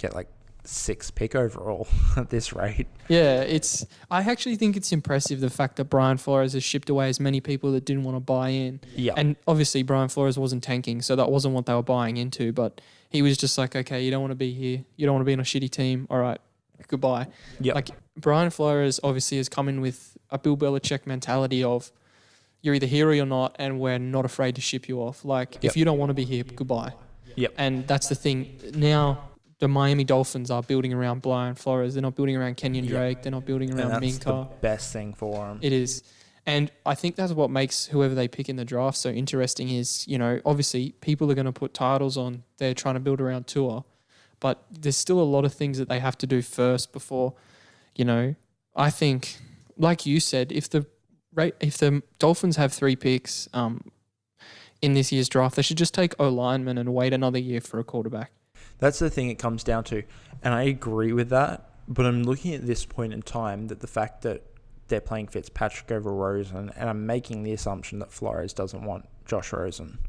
get like 6th pick overall at this rate. Yeah, I actually think it's impressive the fact that Brian Flores has shipped away as many people that didn't want to buy in. Yeah. And obviously Brian Flores wasn't tanking, so that wasn't what they were buying into, but he was just like, okay, you don't want to be here. You don't want to be on a shitty team. All right, goodbye. Yeah. Like Brian Flores obviously has come in with a Bill Belichick mentality of you're either here or you're not, and we're not afraid to ship you off. Like if you don't want to be here, goodbye. Yep. And that's the thing. Now the Miami Dolphins are building around Brian Flores. They're not building around Kenyon Drake. They're not building around and that's Minka. the best thing for him. It is. And I think that's what makes whoever they pick in the draft so interesting is, obviously people are going to put titles on. They're trying to build around Tua. But there's still a lot of things that they have to do first before, I think, like you said, if the Dolphins have 3 picks in this year's draft, they should just take O-lineman and wait another year for a quarterback. That's the thing it comes down to. And I agree with that. But I'm looking at this point in time that the fact that they're playing Fitzpatrick over Rosen, and I'm making the assumption that Flores doesn't want Josh Rosen.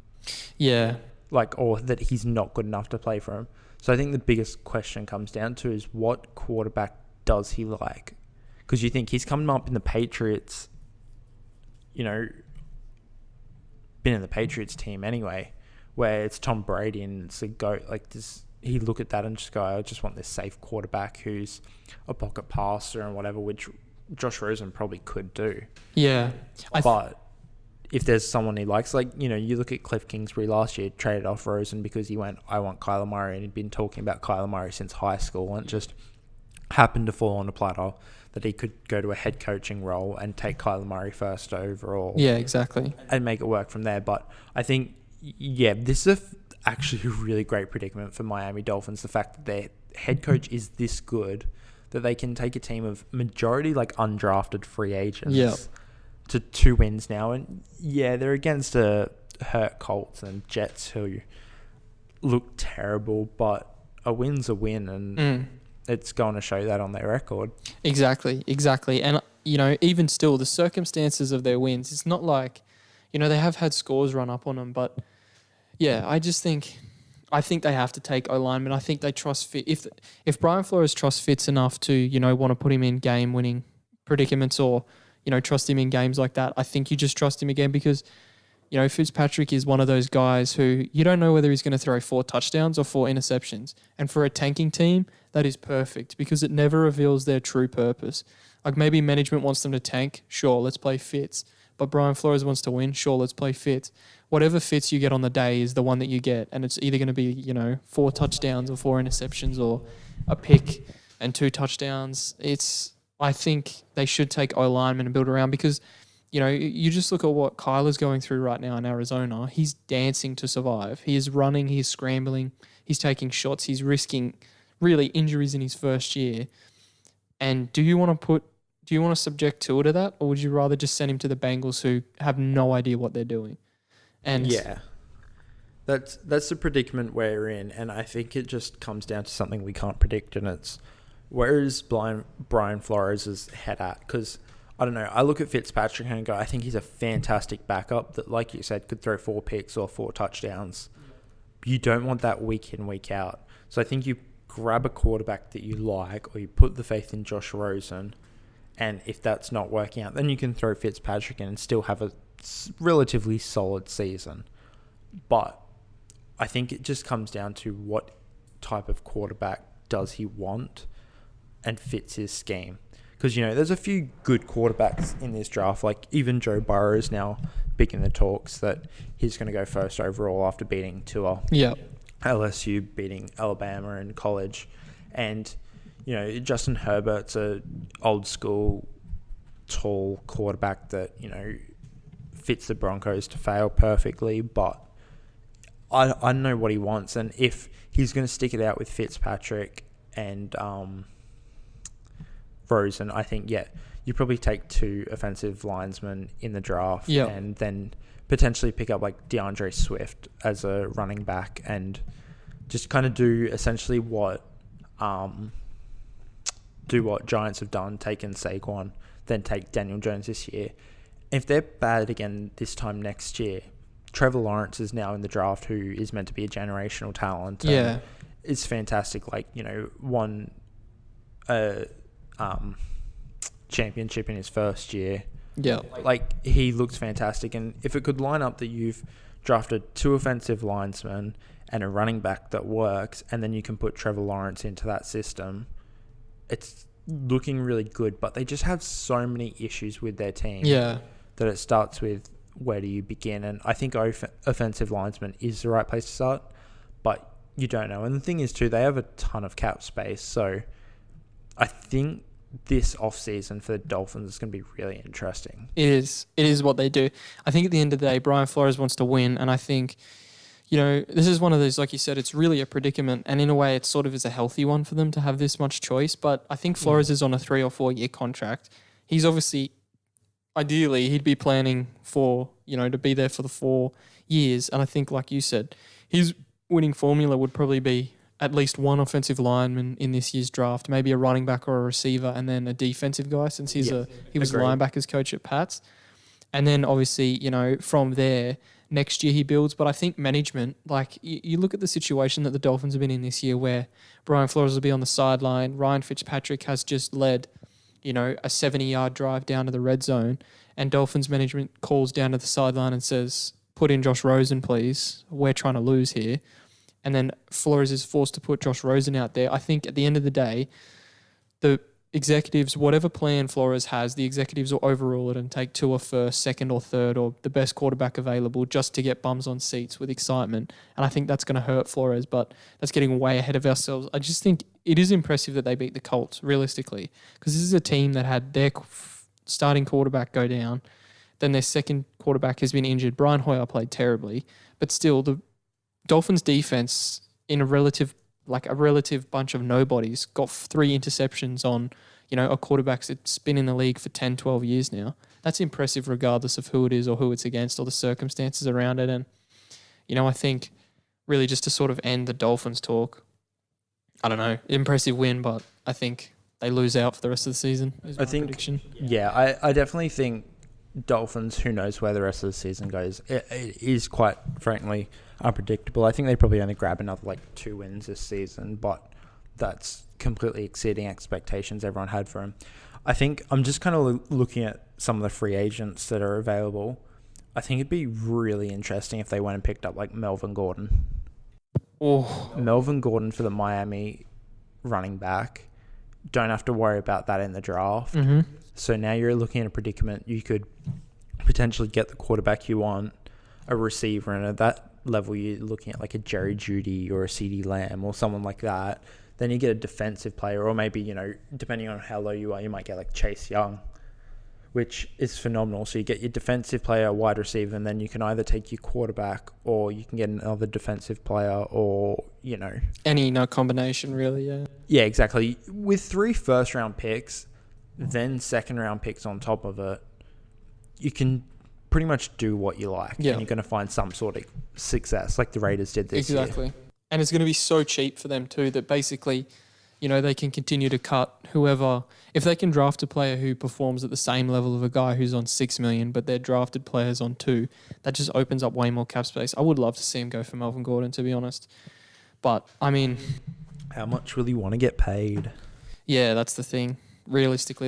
Yeah. Or that he's not good enough to play for him. So I think the biggest question comes down to is what quarterback does he like? Because you think he's coming up in the Patriots, been in the Patriots team anyway, where it's Tom Brady and it's a GOAT. Like this, he look at that and just go, I just want this safe quarterback who's a pocket passer and whatever, which Josh Rosen probably could do. Yeah. But if there's someone he likes, you look at Cliff Kingsbury last year, traded off Rosen because he went, I want Kyler Murray, and he'd been talking about Kyler Murray since high school, and it just happened to fall on a platter that he could go to a head coaching role and take Kyler Murray first overall. Yeah, exactly. And make it work from there. But I think, this is actually a really great predicament for Miami Dolphins, the fact that their head coach is this good that they can take a team of majority undrafted free agents to 2 wins now. And they're against a hurt Colts and Jets who look terrible, but a win's a win, and it's going to show that on their record. Exactly. And, even still, the circumstances of their wins, it's not like, they have had scores run up on them, but I think they have to take O-lineman. I think they trust Fitz. If Brian Flores trusts Fitz enough to, want to put him in game-winning predicaments or, trust him in games like that, I think you just trust him again because, Fitzpatrick is one of those guys who you don't know whether he's going to throw 4 touchdowns or 4 interceptions. And for a tanking team, that is perfect because it never reveals their true purpose. Like maybe management wants them to tank. Sure, let's play Fitz. But Brian Flores wants to win. Sure, let's play Fitz. Whatever Fitz you get on the day is the one that you get. And it's either going to be, 4 touchdowns or 4 interceptions or a pick and 2 touchdowns. I think they should take O-lineman and build around because, you just look at what Kyler's going through right now in Arizona. He's dancing to survive. He is running. He's scrambling. He's taking shots. He's risking really injuries in his first year. And do you want to subject Tua to that, or would you rather just send him to the Bengals who have no idea what they're doing? And that's the predicament we're in, and I think it just comes down to something we can't predict, and it's where is Brian Flores' head at? Because I don't know. I look at Fitzpatrick and go, I think he's a fantastic backup that, like you said, could throw 4 picks or 4 touchdowns. You don't want that week in, week out. So I think you grab a quarterback that you like, or you put the faith in Josh Rosen, and if that's not working out, then you can throw Fitzpatrick in and still have a relatively solid season. But I think it just comes down to what type of quarterback does he want and fits his scheme. Because, there's a few good quarterbacks in this draft. Like, even Joe Burrow is now big in the talks that he's going to go first overall after beating Tua. Yeah. LSU beating Alabama in college. And, Justin Herbert's a old school, tall quarterback that, fits the Broncos to fail perfectly. But I know what he wants. And if he's going to stick it out with Fitzpatrick and Rosen, I think, you probably take 2 offensive linesmen in the draft and then potentially pick up like DeAndre Swift as a running back and just kind of do essentially what Giants have done, taken Saquon, then take Daniel Jones this year. If they're bad again this time next year, Trevor Lawrence is now in the draft, who is meant to be a generational talent. Yeah. is fantastic. Like, won a championship in his first year. Yeah. Like, he looks fantastic. And if it could line up that you've drafted 2 offensive linesmen and a running back that works, and then you can put Trevor Lawrence into that system, it's looking really good. But they just have so many issues with their team that it starts with, where do you begin? And I think offensive lineman is the right place to start, but you don't know. And the thing is, too, they have a ton of cap space. So I think this offseason for the Dolphins is going to be really interesting. It is. It is what they do. I think at the end of the day, Brian Flores wants to win, and I think, this is one of those, like you said, it's really a predicament, and in a way it sort of is a healthy one for them to have this much choice. But I think Flores is on a 3 or 4 year contract. He's obviously, ideally, he'd be planning for, to be there for the 4 years, and I think, like you said, his winning formula would probably be at least one offensive lineman in this year's draft, maybe a running back or a receiver, and then a defensive guy, since he was agreed. linebackers coach at Pats. And then obviously, from there, next year he builds. But I think management, like you look at the situation that the Dolphins have been in this year, where Brian Flores will be on the sideline, Ryan Fitzpatrick has just led, a 70-yard drive down to the red zone, and Dolphins management calls down to the sideline and says, put in Josh Rosen, please. We're trying to lose here. And then Flores is forced to put Josh Rosen out there. I think at the end of the day, the executives, whatever plan Flores has, the executives will overrule it and take Tua first, second or third, or the best quarterback available, just to get bums on seats with excitement. And I think that's going to hurt Flores, but that's getting way ahead of ourselves. I just think it is impressive that they beat the Colts, realistically, because this is a team that had their starting quarterback go down. Then their second quarterback has been injured. Brian Hoyer played terribly, but still the Dolphins defense, in a relative bunch of nobodies, got 3 interceptions on, a quarterback that's been in the league for 10, 12 years now. That's impressive regardless of who it is or who it's against or the circumstances around it. And, I think really just to sort of end the Dolphins talk, I don't know, impressive win, but I think they lose out for the rest of the season is my prediction. Yeah, I definitely think Dolphins, who knows where the rest of the season goes, it is quite frankly unpredictable. I think they probably only grab another 2 wins this season, but that's completely exceeding expectations everyone had for him. I think I'm just kind of looking at some of the free agents that are available. I think it'd be really interesting if they went and picked up Melvin Gordon. Oh, Melvin Gordon for the Miami running back. Don't have to worry about that in the draft. mm-hmm. So now you're looking at a predicament. You could potentially get the quarterback you want, a receiver, and at that level you're looking at a Jerry Jeudy or a CeeDee Lamb or someone like that. Then you get a defensive player, or maybe, depending on how low you are, you might get Chase Young, which is phenomenal. So you get your defensive player, wide receiver, and then you can either take your quarterback or you can get another defensive player or, any combination really, yeah. Yeah, exactly. With 3 first-round picks, then second-round picks on top of it, you can pretty much do what you like. Yeah. And you're going to find some sort of success like the Raiders did this year. Exactly. And it's going to be so cheap for them too that basically, they can continue to cut whoever. If they can draft a player who performs at the same level of a guy who's on $6 million, but they're drafted players on 2, that just opens up way more cap space. I would love to see him go for Melvin Gordon, to be honest. But, I mean... How much will you want to get paid? Yeah, that's the thing. Realistically,